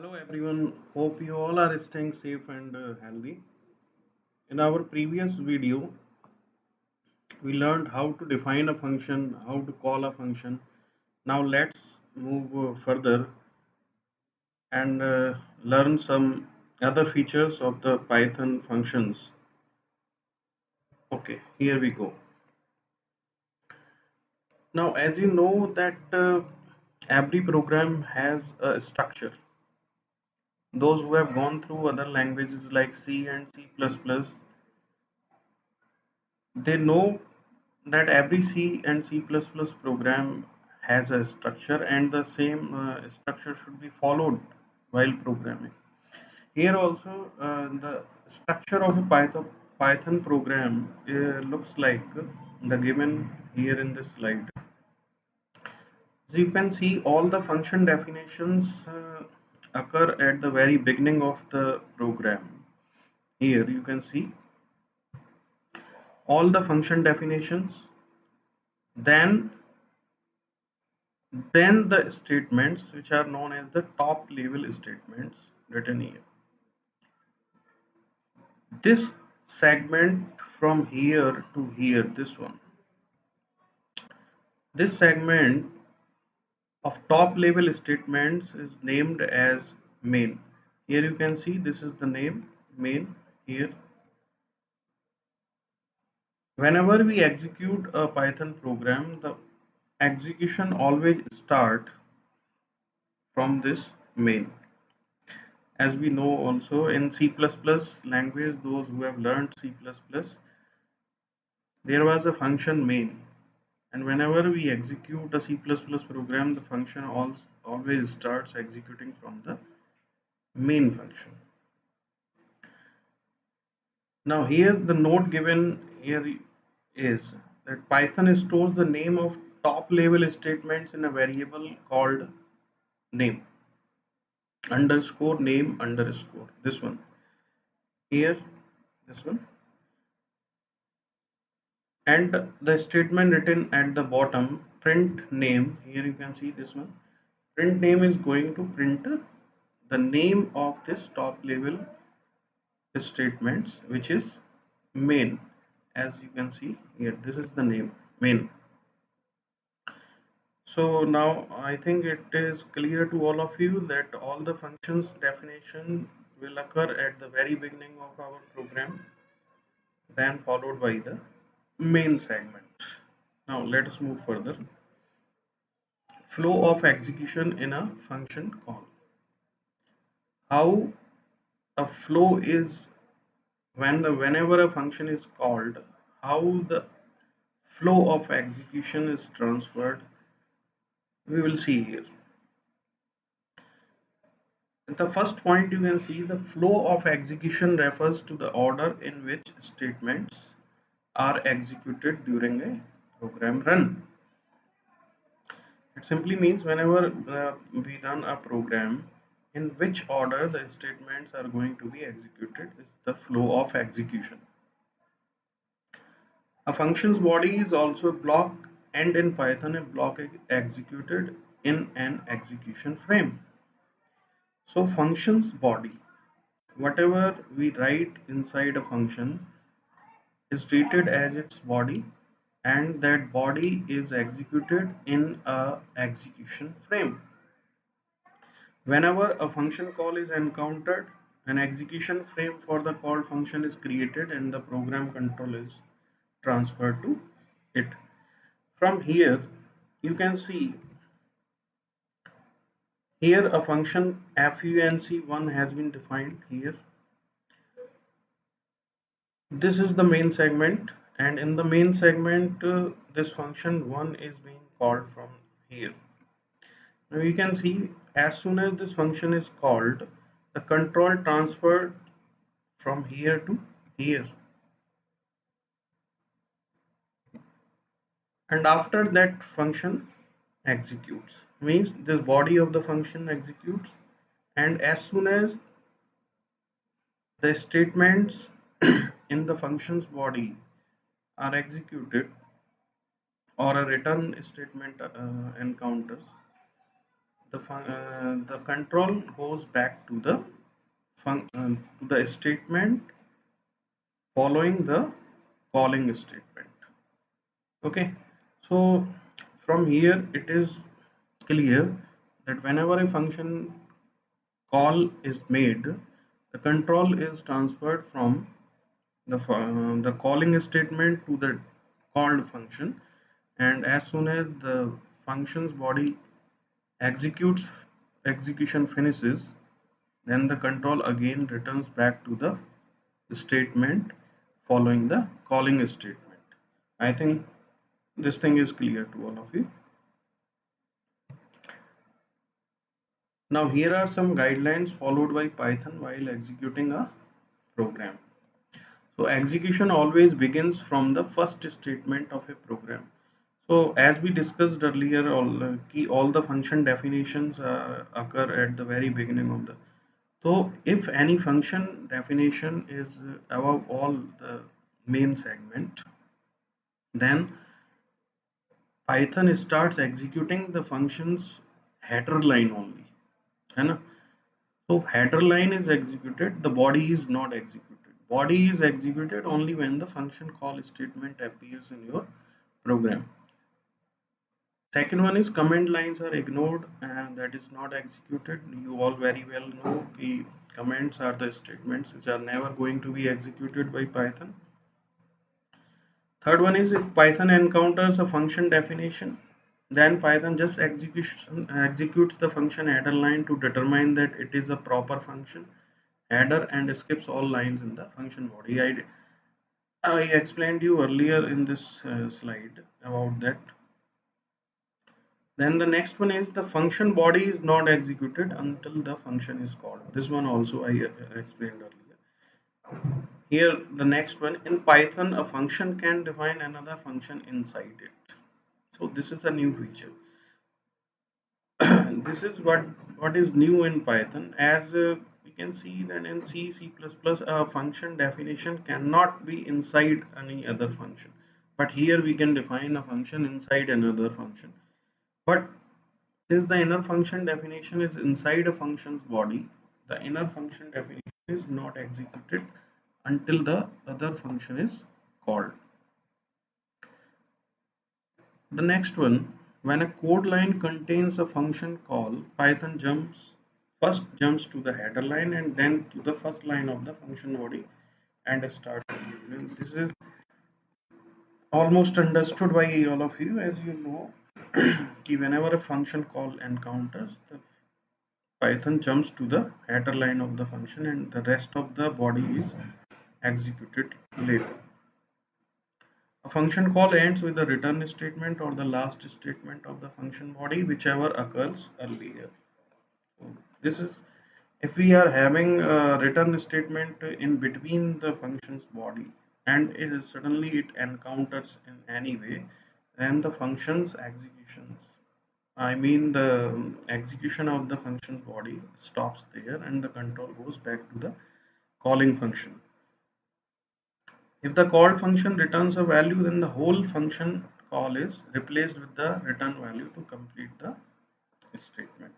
Hello everyone, hope you all are staying safe and healthy. In our previous video, we learned how to define a function, how to call a function. Now let's move further and learn some other features of the Python functions. Okay, here we go. Now as you know that every program has a structure. Those who have gone through other languages like C and C++, they know that every C and C++ program has a structure and the same structure should be followed while programming. Here also the structure of a Python program looks like the given here in this slide. So you can see all the function definitions occur at the very beginning of the program. Here you can see all the function definitions, then the statements which are known as the top level statements written here. This segment from here to here, this segment of top level statements is named as main. Here you can see this is the name main here. Whenever we execute a Python program, the execution always start from this main. As we know also in C++ language, those who have learned C++, there was a function main, and whenever we execute a C++ program, the function always starts executing from the main function. Now here the note given here is that Python stores the name of top level statements in a variable called name underscore name underscore, this one here, this one, and the statement written at the bottom print name. Here you can see this one, print name is going to print the name of this top level statements, which is main. As you can see here, this is the name main. So now I think it is clear to all of you that all the functions definition will occur at the very beginning of our program, then followed by the main segment. Now let us move further. Flow of execution in a function call. How a flow is whenever a function is called, how the flow of execution is transferred, we will see here. At the first point, you can see the flow of execution refers to the order in which statements are executed during a program run. It simply means whenever we run a program, in which order the statements are going to be executed is the flow of execution. A function's body is also a block, and in Python a block is executed in an execution frame. So function's body, whatever we write inside a function, is treated as its body, and that body is executed in a execution frame. Whenever a function call is encountered, an execution frame for the called function is created and the program control is transferred to it. From here, you can see here a function func1 has been defined here. This is the main segment, and in the main segment, this function 1 is being called from here. Now you can see as soon as this function is called, the control transferred from here to here, and after that function executes, means this body of the function executes, and as soon as the statements in the function's body are executed or a return statement encounters, the control goes back to the to the statement following the calling statement. Okay, so from here it is clear that whenever a function call is made, the control is transferred from the calling statement to the called function, and as soon as the function's body executes execution finishes, then the control again returns back to the statement following the calling statement. I think this thing is clear to all of you. Now here are some guidelines followed by Python while executing a program. So execution always begins from the first statement of a program. So as we discussed earlier, all the function definitions occur at the very beginning of the. So if any function definition is above all the main segment, then Python starts executing the function's header line only. है ना? So header line is executed, the body is not executed. Body is executed only when the function call statement appears in your program. Second one is command lines are ignored and that is not executed. You all very well know the commands are the statements which are never going to be executed by Python. Third one is if Python encounters a function definition, then Python just executes the function header line to determine that it is a proper function header and skips all lines in the function body. I explained you earlier in this slide about that. Then the next one is the function body is not executed until the function is called. This one also I explained earlier. Here the next one, in Python a function can define another function inside it. So this is a new feature. This is what is new in Python. As we can see that in C++, a function definition cannot be inside any other function. But here we can define a function inside another function. But since the inner function definition is inside a function's body, the inner function definition is not executed until the other function is called. The next one, when a code line contains a function call, Python first jumps to the header line and then to the first line of the function body and starts executing. This is almost understood by all of you, as you know. Whenever a function call encounters, the Python jumps to the header line of the function and the rest of the body is executed later. A function call ends with the return statement or the last statement of the function body, whichever occurs earlier. So this is if we are having a return statement in between the function's body and suddenly it encounters in any way, then the function's executions, I mean the execution of the function body stops there and the control goes back to the calling function. If the called function returns a value, then the whole function call is replaced with the return value to complete the statement.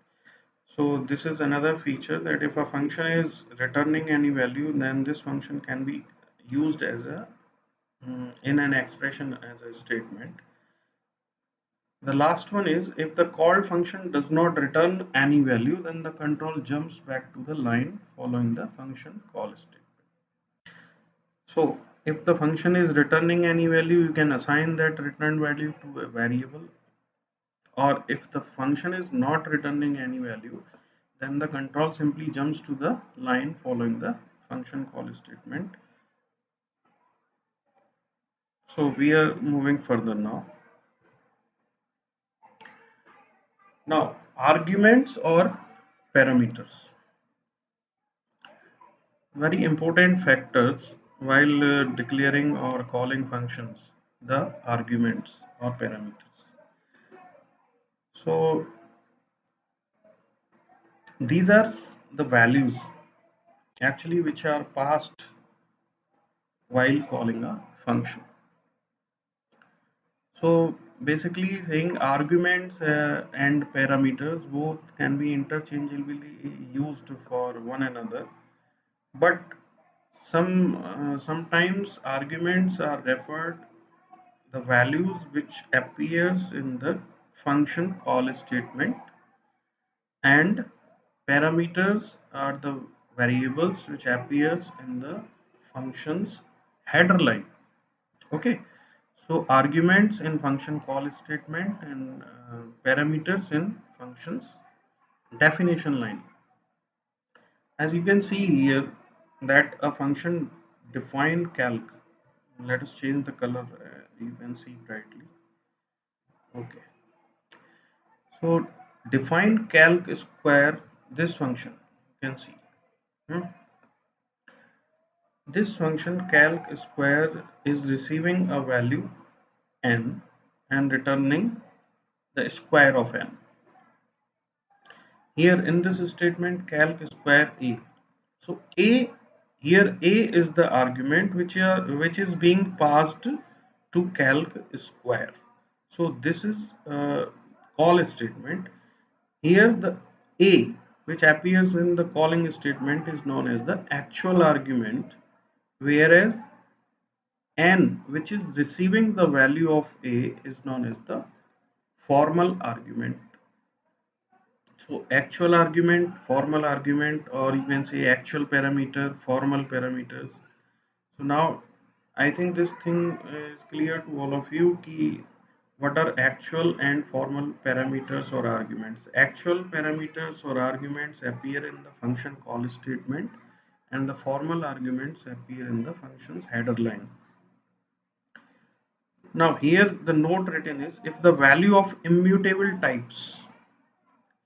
So this is another feature that if a function is returning any value, then this function can be used as a in an expression as a statement. The last one is if the called function does not return any value, then the control jumps back to the line following the function call statement. So if the function is returning any value, you can assign that return value to a variable, or if the function is not returning any value, then the control simply jumps to the line following the function call statement. So we are moving further now. Now arguments or parameters, very important factors while declaring or calling functions, the arguments or parameters. So these are the values actually which are passed while calling a function. So basically saying arguments and parameters both can be interchangeably used for one another, but sometimes arguments are referred the values which appears in the function call statement, and parameters are the variables which appears in the function's header line. Okay, so arguments in function call statement and parameters in functions definition line. As you can see here that a function define calc, let us change the color, you can see brightly. Okay, so define calc square this function, you can see. Hmm? This function calc square is receiving a value n and returning the square of n. Here in this statement calc square a. So a, here a is the argument which is being passed to calc square. So this is call statement. Here the a which appears in the calling statement is known as the actual argument, whereas n which is receiving the value of a is known as the formal argument. So actual argument, formal argument, or you can say actual parameter, formal parameters. So now I think this thing is clear to all of you ki what are actual and formal parameters or arguments. Actual parameters or arguments appear in the function call statement, and the formal arguments appear in the function's header line. Now here the note written is if the value of immutable types,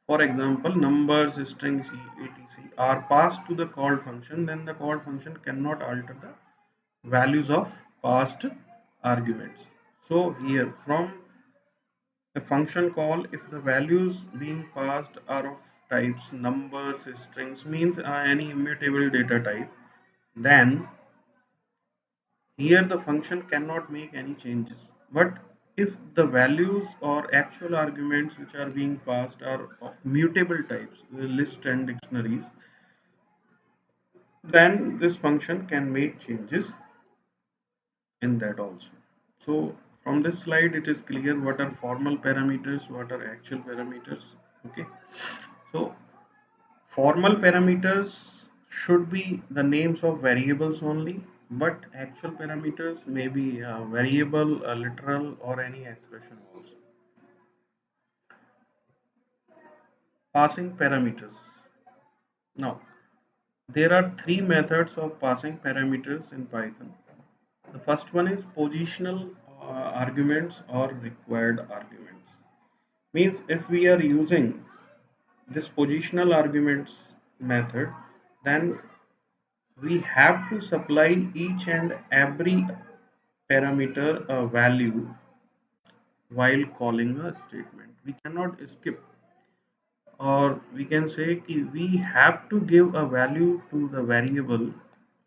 for example numbers, strings, etc., are passed to the called function, then the called function cannot alter the values of passed arguments. So here from a function call, if the values being passed are of types numbers, strings, means any immutable data type, then here the function cannot make any changes. But if the values or actual arguments which are being passed are of mutable types, the list and dictionaries, then this function can make changes in that also. So from this slide it is clear what are formal parameters, what are actual parameters. Okay, so formal parameters should be the names of variables only, but actual parameters may be a variable, a literal, or any expression also. Passing parameters. Now, there are three methods of passing parameters in Python. The first one is positional arguments or required arguments. Means if we are using this positional arguments method, then we have to supply each and every parameter a value while calling a statement. We cannot skip, or we can say we have to give a value to the variable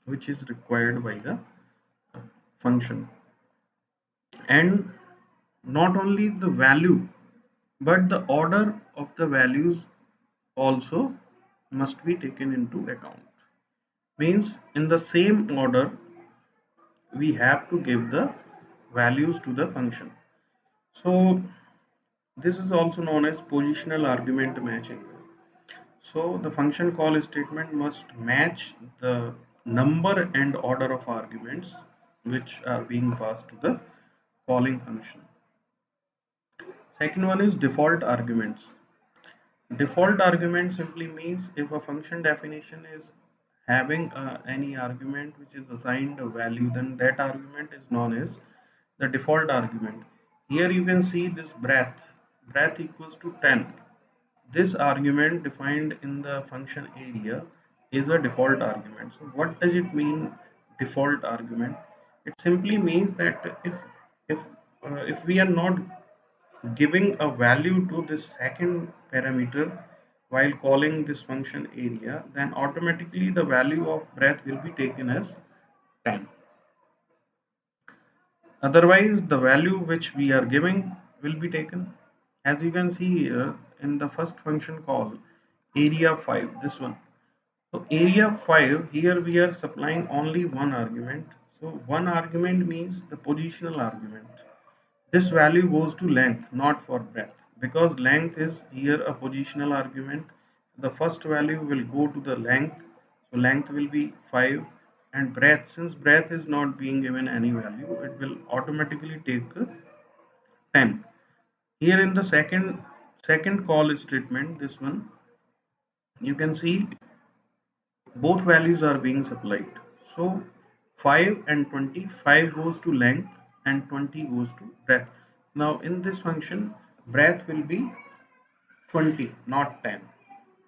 which is required by the function, and not only the value but the order of the values also must be taken into account. Means in the same order we have to give the values to the function. So this is also known as positional argument matching. So the function call statement must match the number and order of arguments which are being passed to the calling function. Second one is default arguments. Default argument simply means if a function definition is having any argument which is assigned a value, then that argument is known as the default argument. Here you can see this breadth equals to 10. This argument defined in the function area is a default argument. So what does it mean, default argument? It simply means that if we are not giving a value to this second parameter while calling this function area, then automatically the value of breadth will be taken as 10. Otherwise the value which we are giving will be taken. As you can see here in the first function call, area 5, this one. So area 5, here we are supplying only one argument. So one argument means the positional argument. This value goes to length, not for breadth, because length is here a positional argument. The first value will go to the length, so length will be 5, and breadth, since breadth is not being given any value, it will automatically take 10. Here in the second call statement, this one, you can see both values are being supplied. So 5 and 20, 5 goes to length and 20 goes to breadth. Now in this function, breadth will be 20, not 10.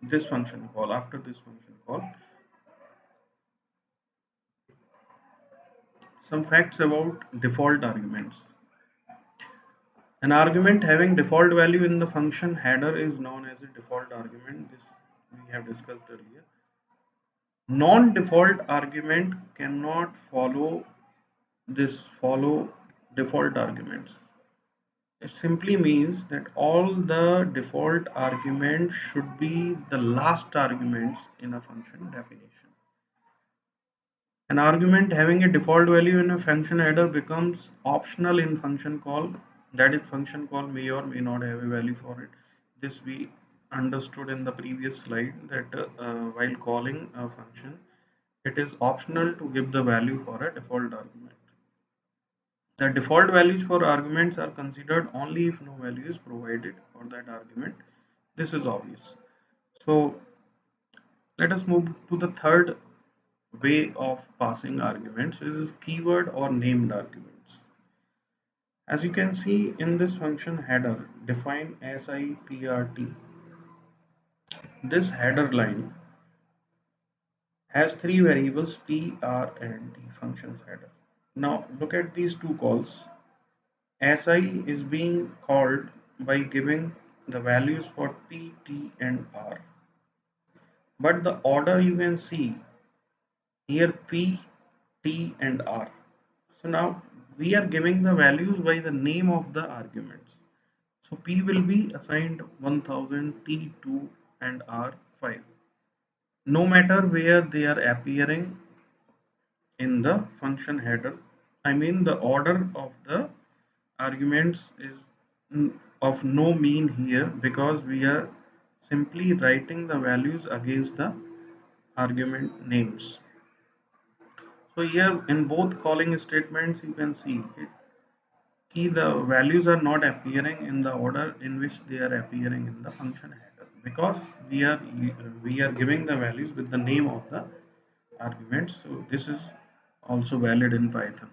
This function call, after this function call, some facts about default arguments. An argument having default value in the function header is known as a default argument. This we have discussed earlier. Non-default argument cannot follow default arguments. It simply means that all the default arguments should be the last arguments in a function definition. An argument having a default value in a function header becomes optional in function call. That is, function call may or may not have a value for it. This we understood in the previous slide, that while calling a function, it is optional to give the value for a default argument. The default values for arguments are considered only if no value is provided for that argument. This is obvious. So let us move to the third way of passing arguments. This is keyword or named arguments. As you can see in this function header, define SIPRT. This header line has three variables P, R, and T, functions header. Now look at these two calls. SI is being called by giving the values for P, T, and R. But the order you can see here, P, T, and R. So now we are giving the values by the name of the arguments. So P will be assigned 1000, T 2, and R 5. No matter where they are appearing in the function header, I mean the order of the arguments is of no mean here, because we are simply writing the values against the argument names. So here in both calling statements you can see the values are not appearing in the order in which they are appearing in the function header, because we are giving the values with the name of the arguments. So this is also valid in Python.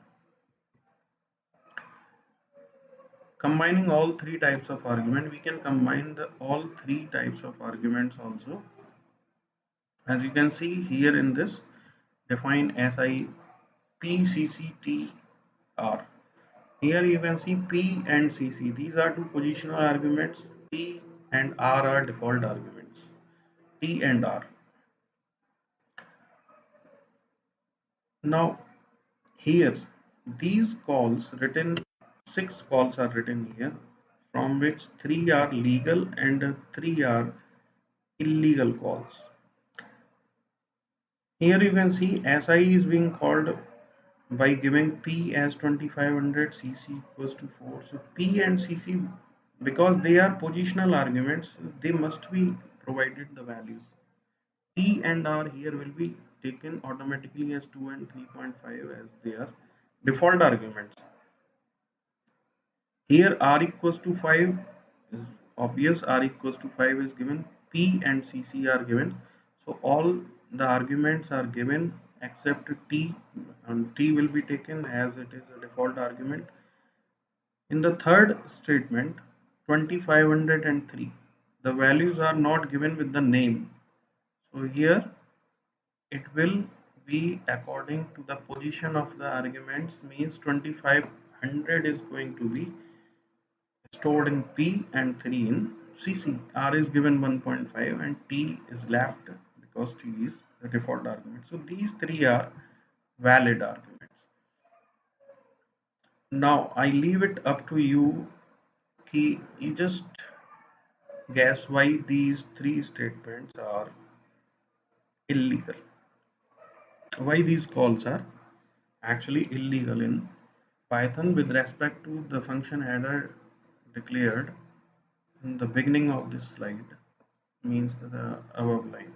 Combining all three types of argument, we can combine all three types of arguments also. As you can see here in this, define SIPCCTR. Here you can see P and CC. These are two positional arguments. T and R are default arguments. T and R. Now here these calls written, 6 calls are written here, from which 3 are legal and 3 are illegal calls. Here you can see SI is being called by giving P as 2500, CC equals to 4. So P and CC, because they are positional arguments, they must be provided the values. T and R here will be taken automatically as 2 and 3.5 as they are default arguments. Here R equals to 5 is obvious, R equals to 5 is given, P and CC are given. So all the arguments are given except T, and T will be taken as it is a default argument. In the third statement, 2503, the values are not given with the name. So here it will be according to the position of the arguments, means 2500 is going to be stored in P and 3 in CC. R is given 1.5 and T is left because T is the default argument. So these three are valid arguments. Now I leave it up to you. you just guess why these three statements are illegal. Why these calls are actually illegal in Python with respect to the function header declared in the beginning of this slide, means the above line.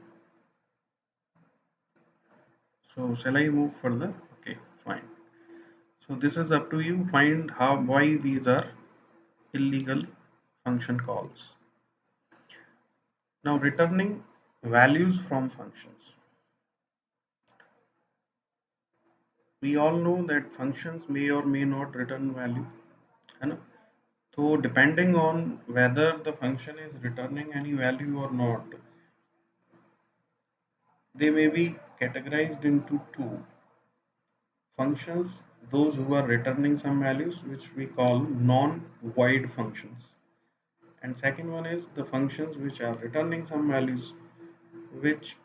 So shall I move further? Okay, fine. So this is up to you. Find how why these are illegal function calls. Now returning values from functions. We all know that functions may or may not return value. है ना? So depending on whether the function is returning any value or not, they may be categorized into two functions, those who are returning some values, which we call non-void functions, and second one is the functions which are returning some values, which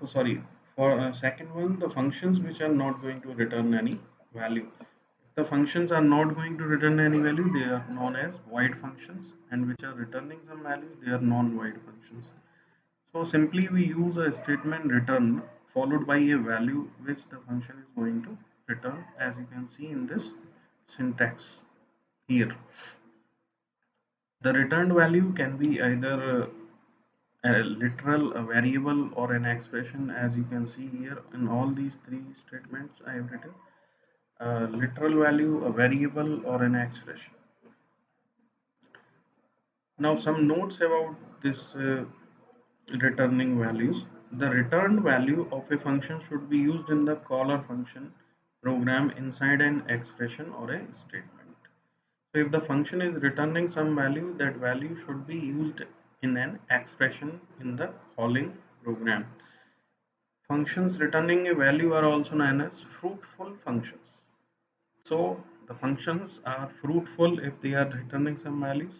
sorry, for second one, the functions which are not going to return any value. If the functions are not going to return any value, they are known as void functions, and which are returning some values, they are non-void functions. So simply we use a statement return followed by a value which the function is going to return, as you can see in this syntax here. The returned value can be either a literal, a variable, or an expression, as you can see here in all these three statements I have written. A literal value, a variable, or an expression. Now some notes about this returning values. The returned value of a function should be used in the caller function program inside an expression or a statement. So if the function is returning some value, that value should be used in an expression in the calling program. Functions returning a value are also known as fruitful functions. So the functions are fruitful if they are returning some values,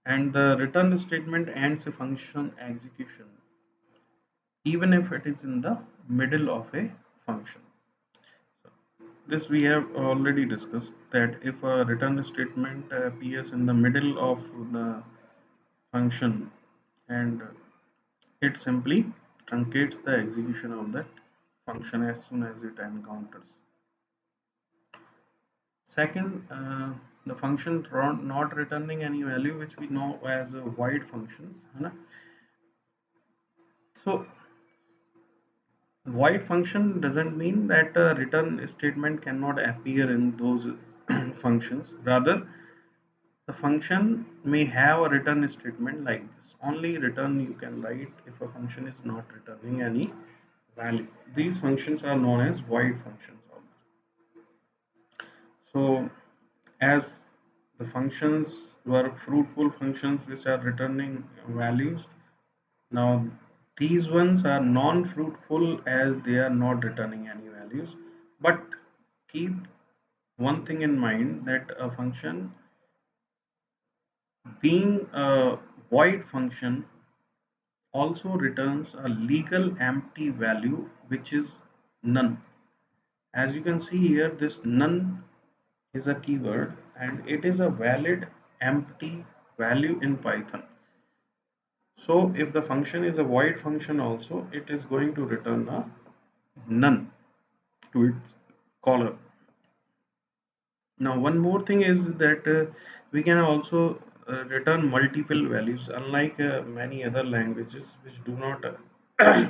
and the return statement ends a function execution even if it is in the middle of a function. This we have already discussed, that if a return statement appears in the middle of the function, and it simply truncates the execution of that function as soon as it encounters. Second, the function not returning any value, which we know as void functions. So void function doesn't mean that a return statement cannot appear in those functions. Rather, the function may have a return statement like this. Only return you can write if a function is not returning any value. These functions are known as void functions. So as the functions were fruitful functions which are returning values, now these ones are non-fruitful as they are not returning any values. But keep one thing in mind, that a function being a void function also returns a legal empty value, which is none. As you can see here, this none is a keyword and it is a valid empty value in Python. So if the function is a void function also, it is going to return a none to its caller. Now one more thing is that we can also return multiple values, unlike many other languages which do not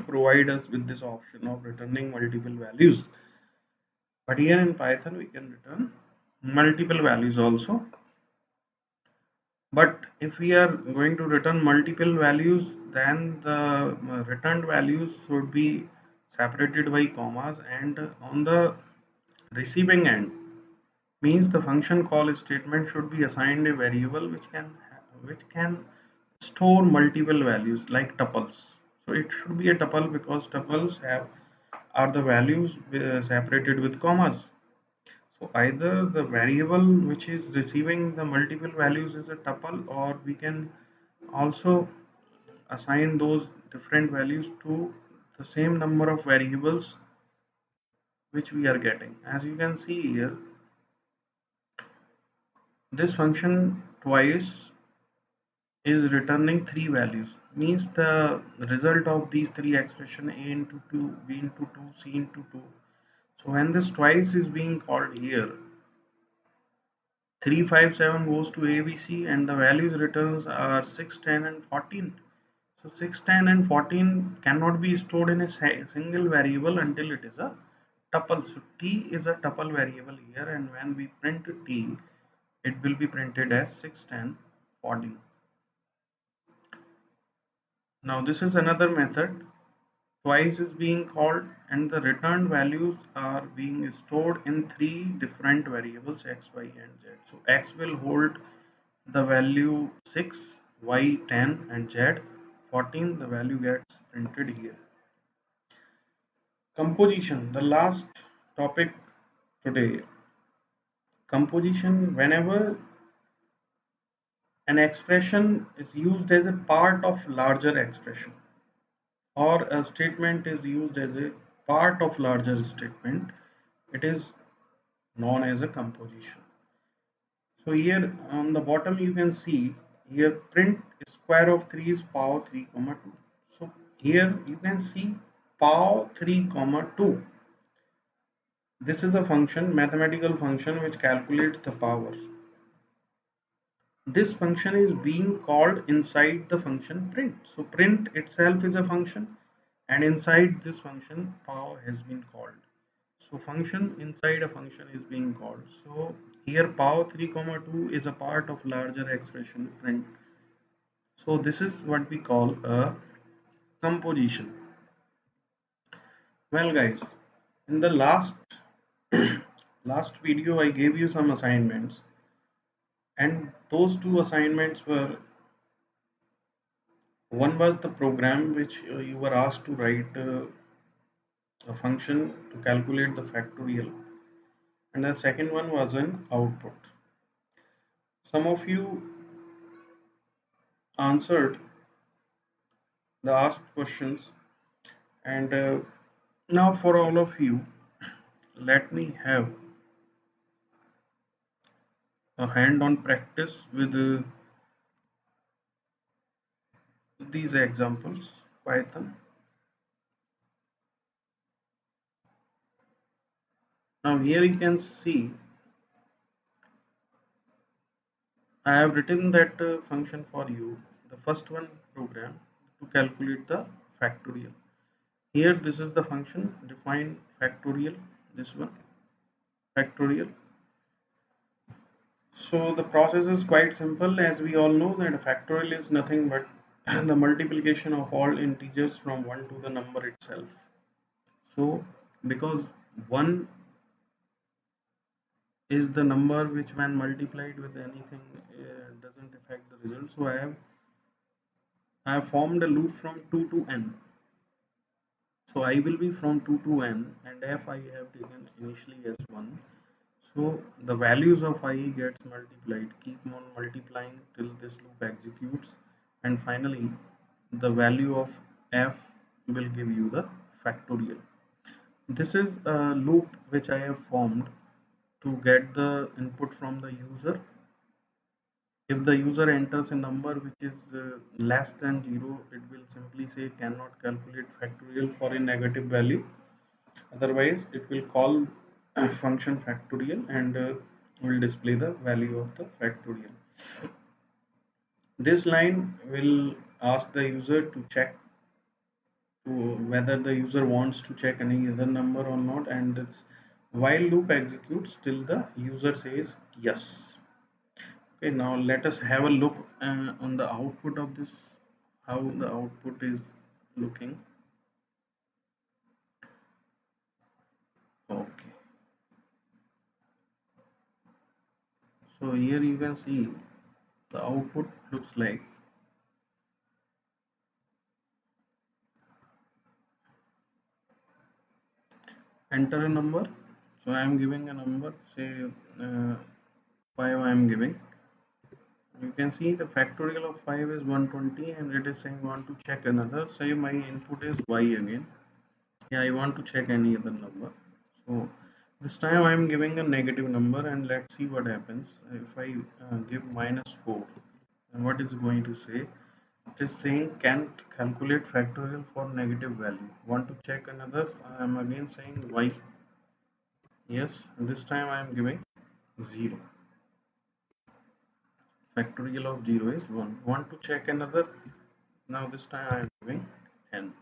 provide us with this option of returning multiple values. But here in Python we can return multiple values also. But if we are going to return multiple values, then the returned values should be separated by commas, and on the receiving end, means the function call statement should be assigned a variable which can store multiple values like tuples. So it should be a tuple because tuples are the values separated with commas. So either the variable which is receiving the multiple values is a tuple, or we can also assign those different values to the same number of variables which we are getting. As you can see here, This function twice is returning three values, means the result of these three expression a into 2, b into 2, c into 2. So when this twice is being called here, 357 goes to ABC and the values returns are 6, 10 and 14. So 6, 10 and 14 cannot be stored in a single variable until it is a tuple. So t is a tuple variable here, and when we print t, it will be printed as 6, 10, 14. Now this is another method. Twice is being called and the returned values are being stored in three different variables x, y and z. So x will hold the value 6, y 10 and z 14. The value gets printed here. Composition, the last topic today. Composition, whenever an expression is used as a part of larger expression or a statement is used as a part of larger statement, it is known as a composition. So here on the bottom you can see here print square of 3 is power 3 comma 2. So here you can see power 3 comma 2. This is a function, mathematical function which calculates the power. This function is being called inside the function print. So print itself is a function and inside this function power has been called. So function inside a function is being called. So here power 3 comma 2 is a part of larger expression print. So this is what we call a composition. Well guys, in the last video I gave you some assignments, and those two assignments were, one was the program which you were asked to write a function to calculate the factorial, and the second one was an output. Some of you answered the asked questions, and now for all of you, let me have a hand-on practice with these examples. Python. Now here you can see I have written that function for you, the first one program to calculate the factorial. Here this is the function define factorial, this one factorial. So the process is quite simple, as we all know that factorial is nothing but the multiplication of all integers from 1 to the number itself. So because 1 is the number which when multiplied with anything doesn't affect the result, so I have formed a loop from 2 to n. So I will be from 2 to n, and f I have taken initially as 1. So the values of I gets multiplied, keep on multiplying till this loop executes, and finally the value of f will give you the factorial. This is a loop which I have formed to get the input from the user. If the user enters a number which is less than 0, it will simply say cannot calculate factorial for a negative value. Otherwise, it will call function factorial and will display the value of the factorial. This line will ask the user to check whether the user wants to check any other number or not, and this while loop executes till the user says yes. Okay, now let us have a look on the output of this, how the output is looking. Okay, so here you can see the output looks like enter a number. So I am giving a number, say 5 I am giving. You can see the factorial of 5 is 120, and it is saying want to check another. Say my input is y again. Yeah, I want to check any other number. So This time I am giving a negative number, and let's see what happens if I give -4. And what is going to say? It is saying can't calculate factorial for negative value. Want to check another? I am again saying y. Yes, this time I am giving 0. Factorial of 0 is 1. Want to check another? Now this time I am giving n.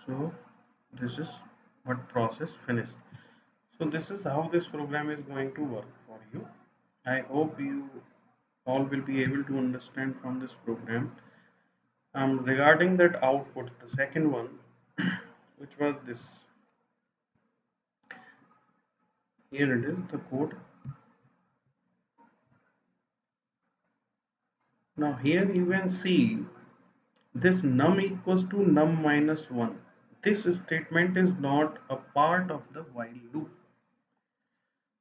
So this is what process finished. So this is how this program is going to work for you. I hope you all will be able to understand from this program. Regarding that output, the second one, which was this, here it is, the code. Now here you can see this num equals to num minus 1. This statement is not a part of the while loop.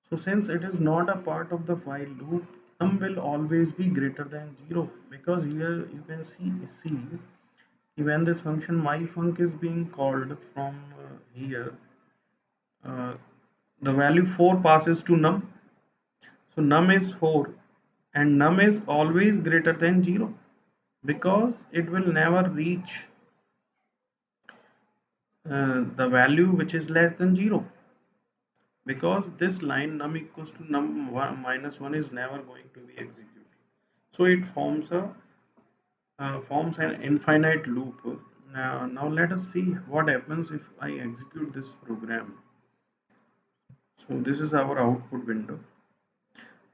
So since it is not a part of the while loop, num will always be greater than 0, because here you can see when this function myfunc is being called from here, uh, the value 4 passes to num. So num is 4, and num is always greater than 0, because it will never reach the value which is less than 0, because this line num equals to num 1 minus 1 is never going to be executed. So it forms an infinite loop. Now let us see what happens if I execute this program. So this is our output window,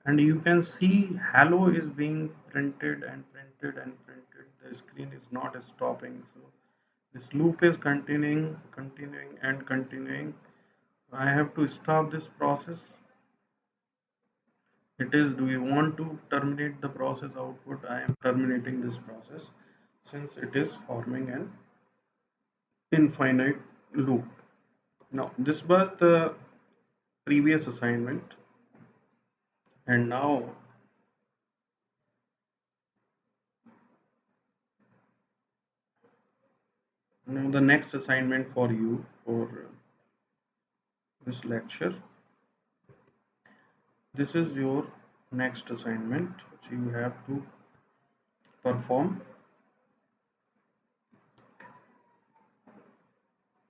and you can see hello is being printed and printed and printed. The screen is not stopping, so this loop is continuing and continuing. I have to stop this process. It is, do you want to terminate the process output? I am terminating this process since it is forming an infinite loop. Now this was the previous assignment, and now the next assignment for you for this lecture. This is your next assignment which you have to perform.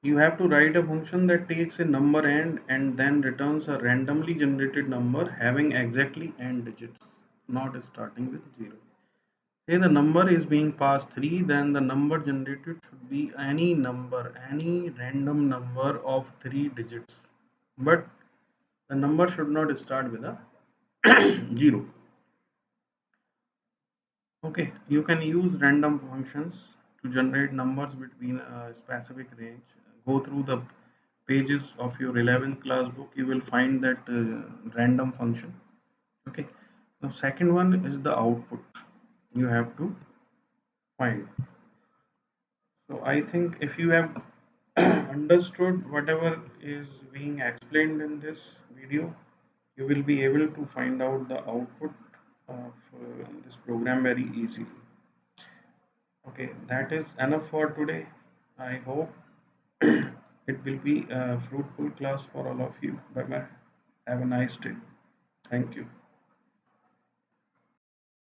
You have to write a function that takes a number and then returns a randomly generated number having exactly n digits, not starting with 0. Say the number is being passed 3, then the number generated should be any number, any random number of 3 digits. But the number should not start with a 0. Okay, you can use random functions to generate numbers between a specific range. Go through the pages of your 11th class book, you will find that random function. Okay, the second one is the output you have to find. So I think if you have understood whatever is being explained in this video, you will be able to find out the output of this program very easily. Okay, that is enough for today. I hope it will be a fruitful class for all of you. Bye bye. Have a nice day. Thank you.